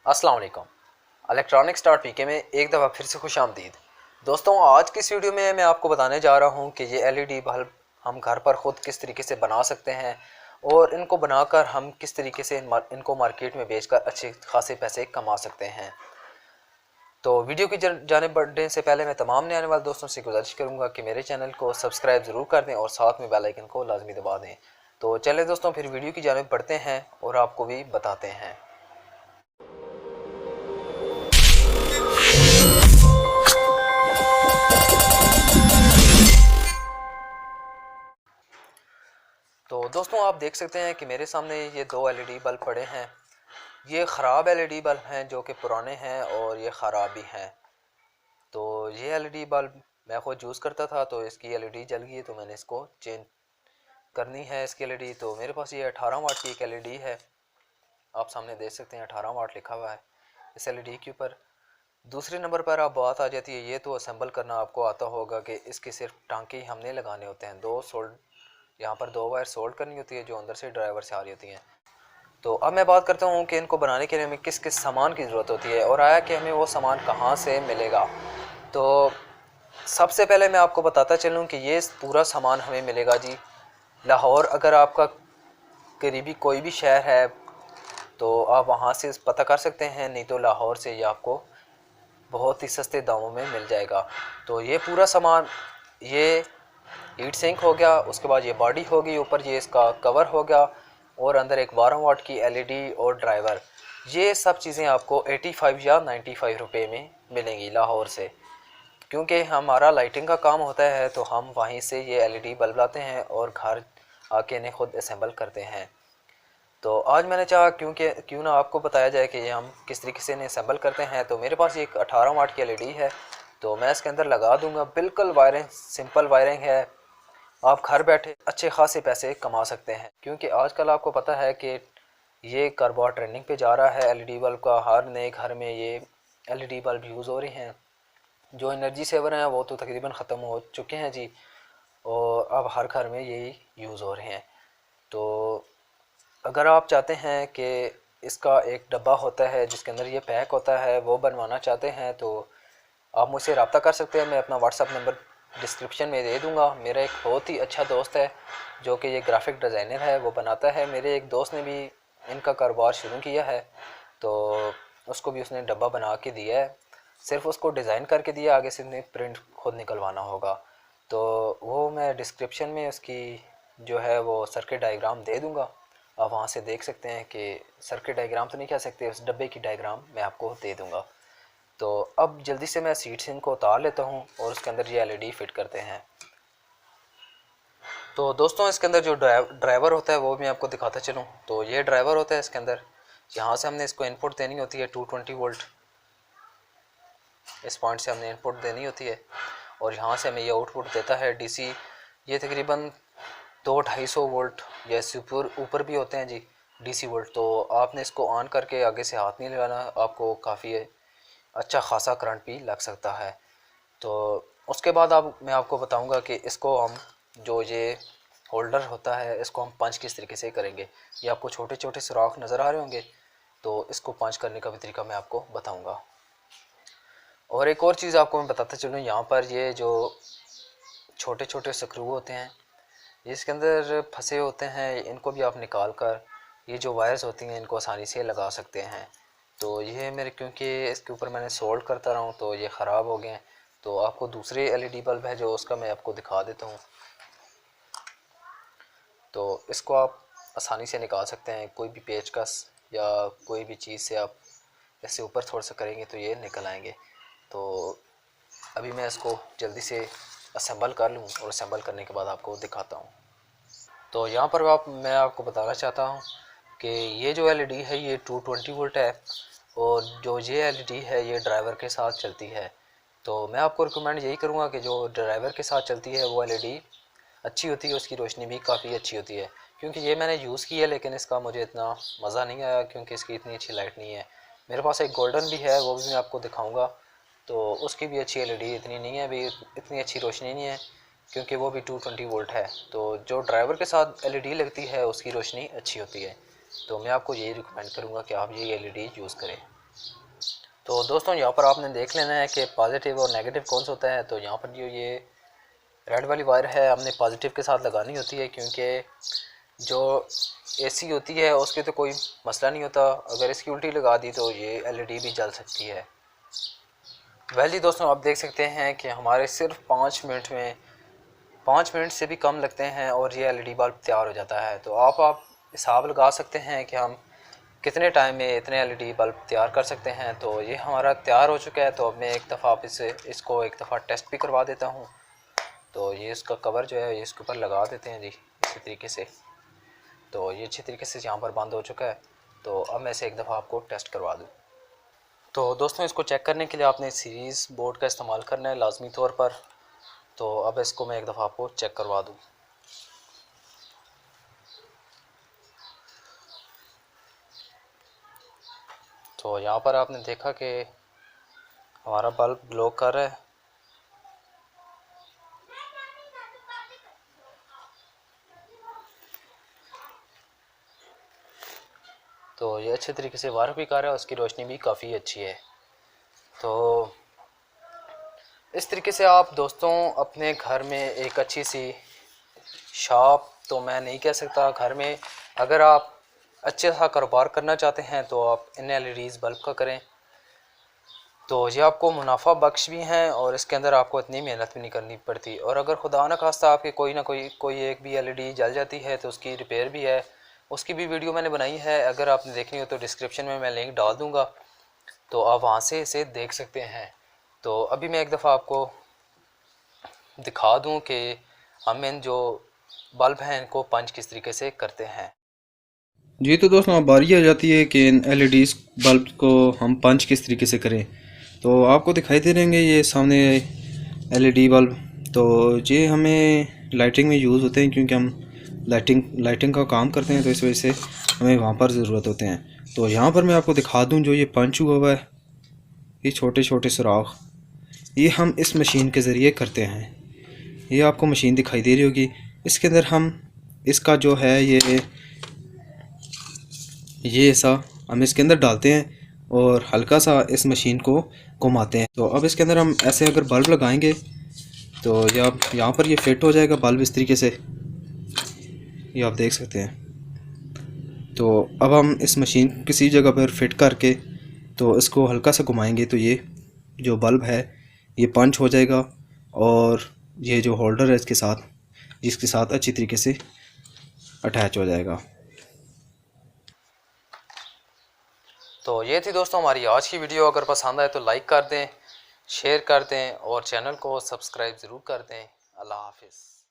अस्सलाम वालेकुम। Electronic start पीके में एक दफ़ा फिर से खुश आमदीद। दोस्तों, आज की इस वीडियो में मैं आपको बताने जा रहा हूं कि ये एलईडी बल्ब हम घर पर ख़ुद किस तरीके से बना सकते हैं और इनको बनाकर हम किस तरीके से इनको मार्केट में बेचकर अच्छे खासे पैसे कमा सकते हैं। तो वीडियो की जाने बढ़ने से पहले मैं तमाम नए आने वाले दोस्तों से गुजारिश करूँगा कि मेरे चैनल को सब्सक्राइब ज़रूर कर दें और साथ में बेल आइकन को लाजमी दबा दें। तो चलें दोस्तों, फिर वीडियो की जानिब बढ़ते हैं और आपको भी बताते हैं। तो दोस्तों, आप देख सकते हैं कि मेरे सामने ये दो एलईडी बल्ब पड़े हैं। ये ख़राब एलईडी बल्ब हैं जो कि पुराने हैं और ये ख़राब भी हैं। तो ये एलईडी बल्ब मैं खुद यूज़ करता था, तो इसकी एलईडी जल गई है तो मैंने इसको चेंज करनी है इसकी एलईडी। तो मेरे पास ये 18 वाट की एक एलईडी है। आप सामने देख सकते हैं 18 वाट लिखा हुआ है इस एलईडी के ऊपर। दूसरे नंबर पर आप बात आ जाती है, ये तो असेंबल करना आपको आता होगा कि इसके सिर्फ टांके ही हमने लगाने होते हैं। यहाँ पर दो वायर सोल्ड करनी होती है जो अंदर से ड्राइवर से आ रही होती हैं। तो अब मैं बात करता हूँ कि इनको बनाने के लिए हमें किस किस सामान की ज़रूरत होती है और आया कि हमें वो सामान कहाँ से मिलेगा। तो सबसे पहले मैं आपको बताता चलूँ कि ये पूरा सामान हमें मिलेगा जी लाहौर। अगर आपका करीबी कोई भी शहर है तो आप वहाँ से पता कर सकते हैं, नहीं तो लाहौर से ये आपको बहुत ही सस्ते दामों में मिल जाएगा। तो ये पूरा सामान, ये हीट सिंक हो गया, उसके बाद ये बॉडी होगी, ऊपर ये इसका कवर हो गया और अंदर एक 12 वाट की एलईडी और ड्राइवर। ये सब चीज़ें आपको 85 या 95 रुपये में मिलेंगी लाहौर से। क्योंकि हमारा लाइटिंग का काम होता है तो हम वहीं से ये एलईडी बल्ब लाते हैं और घर आके इन्हें खुद असेंबल करते हैं। तो आज मैंने चाहा क्यों ना आपको बताया जाए कि हम किस तरीके से इन्हें असेंबल करते हैं। तो मेरे पास एक 18 वाट की एलईडी है, तो मैं इसके अंदर लगा दूंगा। बिल्कुल वायरिंग, सिंपल वायरिंग है। आप घर बैठे अच्छे खासे पैसे कमा सकते हैं, क्योंकि आजकल आपको पता है कि ये कारोबार ट्रेंडिंग पे जा रहा है एलईडी बल्ब का। हर नए घर में ये एलईडी बल्ब यूज़ हो रहे हैं। जो एनर्जी सेवर हैं वो तो तकरीबन ख़त्म हो चुके हैं जी, और अब हर घर में यही यूज़ हो रहे हैं। तो अगर आप चाहते हैं कि इसका एक डब्बा होता है जिसके अंदर ये पैक होता है, वो बनवाना चाहते हैं, तो आप मुझसे रब्ता कर सकते हैं। मैं अपना व्हाट्सअप नंबर डिस्क्रिप्शन में दे दूंगा। मेरा एक बहुत ही अच्छा दोस्त है जो कि ये ग्राफिक डिज़ाइनर है, वो बनाता है। मेरे एक दोस्त ने भी इनका कारोबार शुरू किया है, तो उसको भी उसने डब्बा बना के दिया है। सिर्फ उसको डिज़ाइन करके दिया, आगे से प्रिंट खुद निकलवाना होगा। तो वो मैं डिस्क्रिप्शन में उसकी जो है वो सर्किट डायग्राम दे दूँगा। आप वहाँ से देख सकते हैं कि सर्किट डायग्राम तो नहीं कह सकते, उस डब्बे की डायग्राम मैं आपको दे दूँगा। तो अब जल्दी से मैं सीट सिंक को उतार लेता हूँ और उसके अंदर ये एलईडी फिट करते हैं। तो दोस्तों, इसके अंदर जो ड्राइवर होता है वो मैं आपको दिखाता चलूँ। तो ये ड्राइवर होता है इसके अंदर। यहाँ से हमने इसको इनपुट देनी होती है 220 वोल्ट। इस पॉइंट से हमने इनपुट देनी होती है और यहाँ से हमें ये आउटपुट देता है डीसी। ये तकरीबन 200-250 वोल्ट या इससे ऊपर भी होते हैं जी डीसी वोल्ट। तो आपने इसको ऑन करके आगे से हाथ नहीं लगाना, आपको काफ़ी अच्छा खासा करंट भी लग सकता है। तो उसके बाद मैं आपको बताऊंगा कि इसको हम जो ये होल्डर होता है इसको हम पंच किस तरीके से करेंगे। ये आपको छोटे छोटे सुराख नज़र आ रहे होंगे, तो इसको पंच करने का भी तरीका मैं आपको बताऊंगा। और एक और चीज़ आपको मैं बताता चलूँ, यहाँ पर ये जो छोटे छोटे स्क्रू होते हैं इसके अंदर फंसे होते हैं, इनको भी आप निकाल कर ये जो वायर्स होती हैं इनको आसानी से लगा सकते हैं। तो ये मेरे, क्योंकि इसके ऊपर मैंने सोल्ड करता रहा हूँ तो ये ख़राब हो गए हैं। तो आपको दूसरे एलईडी बल्ब है जो उसका मैं आपको दिखा देता हूँ। तो इसको आप आसानी से निकाल सकते हैं, कोई भी पेचकस या कोई भी चीज़ से आप ऐसे ऊपर थोड़ा सा करेंगे तो ये निकल आएंगे। तो अभी मैं इसको जल्दी से असेंबल कर लूँ और असेंबल करने के बाद आपको दिखाता हूँ। तो यहाँ पर मैं आपको बताना चाहता हूँ कि ये जो एलईडी है ये 220 वोल्ट है और जो ये एलईडी है ये ड्राइवर के साथ चलती है। तो मैं आपको रिकमेंड यही करूँगा कि जो ड्राइवर के साथ चलती है वो एलईडी अच्छी होती है, उसकी रोशनी भी काफ़ी अच्छी होती है। क्योंकि ये मैंने यूज़ की है लेकिन इसका मुझे इतना मज़ा नहीं आया, क्योंकि इसकी इतनी अच्छी लाइट नहीं है। मेरे पास एक गोल्डन भी है, वो भी मैं आपको दिखाऊँगा। तो उसकी भी अच्छी एलईडी इतनी नहीं है, अभी इतनी अच्छी रोशनी नहीं है, क्योंकि वो भी 220 वोल्ट है। तो जो ड्राइवर के साथ एलईडी लगती है उसकी रोशनी अच्छी होती है। तो मैं आपको यही रिकमेंड करूँगा कि आप ये एलईडी यूज़ करें। तो दोस्तों यहाँ पर आपने देख लेना है कि पॉजिटिव और नेगेटिव कौन सा होता है। तो यहाँ पर जो ये रेड वाली वायर है हमने पॉजिटिव के साथ लगानी होती है, क्योंकि जो एसी होती है उसके तो कोई मसला नहीं होता, अगर इसकी उल्टी लगा दी तो ये एलईडी भी जल सकती है। वैली दोस्तों आप देख सकते हैं कि हमारे सिर्फ 5 मिनट से भी कम लगते हैं और ये एलईडी बल्ब तैयार हो जाता है। तो आप हिसाब लगा सकते हैं कि हम कितने टाइम में इतने एलईडी बल्ब तैयार कर सकते हैं। तो ये हमारा तैयार हो चुका है। तो अब मैं एक दफ़ा आप इसको एक दफ़ा टेस्ट भी करवा देता हूँ। तो ये इसका कवर जो है ये इसके ऊपर लगा देते हैं जी, इसी तरीके से। तो ये अच्छी तरीके से यहाँ पर बंद हो चुका है। तो अब मैं इसे एक दफ़ा आपको टेस्ट करवा दूँ। तो दोस्तों इसको चेक करने के लिए आपने सीरीज़ बोर्ड का इस्तेमाल करना है लाजमी तौर पर। तो अब इसको मैं एक दफ़ा आपको चेक करवा दूँ। तो यहाँ पर आपने देखा कि हमारा बल्ब ग्लो कर रहा है। तो ये अच्छे तरीके से वर्क भी कर रहा है, उसकी रोशनी भी काफ़ी अच्छी है। तो इस तरीके से आप दोस्तों अपने घर में एक अच्छी सी शॉप तो मैं नहीं कह सकता, घर में अगर आप अच्छे सा कारोबार करना चाहते हैं तो आप इन एलईडीज़ बल्ब का करें। तो ये आपको मुनाफा बख्श भी हैं और इसके अंदर आपको इतनी मेहनत भी नहीं करनी पड़ती। और अगर खुदा न खास्ता आपके कोई एक भी एलईडी जल जाती है तो उसकी रिपेयर भी है, उसकी भी वीडियो मैंने बनाई है। अगर आपने देखनी हो तो डिस्क्रिप्शन में मैं लिंक डाल दूँगा, तो आप वहाँ से इसे देख सकते हैं। तो अभी मैं एक दफ़ा आपको दिखा दूँ कि हम इन जो बल्ब हैं इनको पंच किस तरीके से करते हैं। जी तो दोस्तों अब बारी आ जाती है कि इन एलईडीज़ बल्ब को हम पंच किस तरीके से करें। तो आपको दिखाई दे रहेंगे ये सामने एलईडी बल्ब। तो ये हमें लाइटिंग में यूज़ होते हैं, क्योंकि हम लाइटिंग का काम करते हैं, तो इस वजह से हमें वहाँ पर ज़रूरत होते हैं। तो यहाँ पर मैं आपको दिखा दूँ जो ये पंच हुआ है, ये छोटे छोटे सुराख, ये हम इस मशीन के ज़रिए करते हैं। ये आपको मशीन दिखाई दे रही होगी, इसके अंदर हम इसका जो है ये ऐसा हम इसके अंदर डालते हैं और हल्का सा इस मशीन को घुमाते हैं। तो अब इसके अंदर हम ऐसे अगर बल्ब लगाएंगे तो ये आप यहाँ पर ये फिट हो जाएगा बल्ब इस तरीके से, ये आप देख सकते हैं। तो अब हम इस मशीन किसी जगह पर फिट करके तो इसको हल्का सा घुमाएंगे तो ये जो बल्ब है ये पंच हो जाएगा और ये जो होल्डर है इसके साथ अच्छी तरीके से अटैच हो जाएगा। तो ये थी दोस्तों हमारी आज की वीडियो। अगर पसंद आए तो लाइक कर दें, शेयर कर दें और चैनल को सब्सक्राइब ज़रूर कर दें। अल्लाह हाफिज़।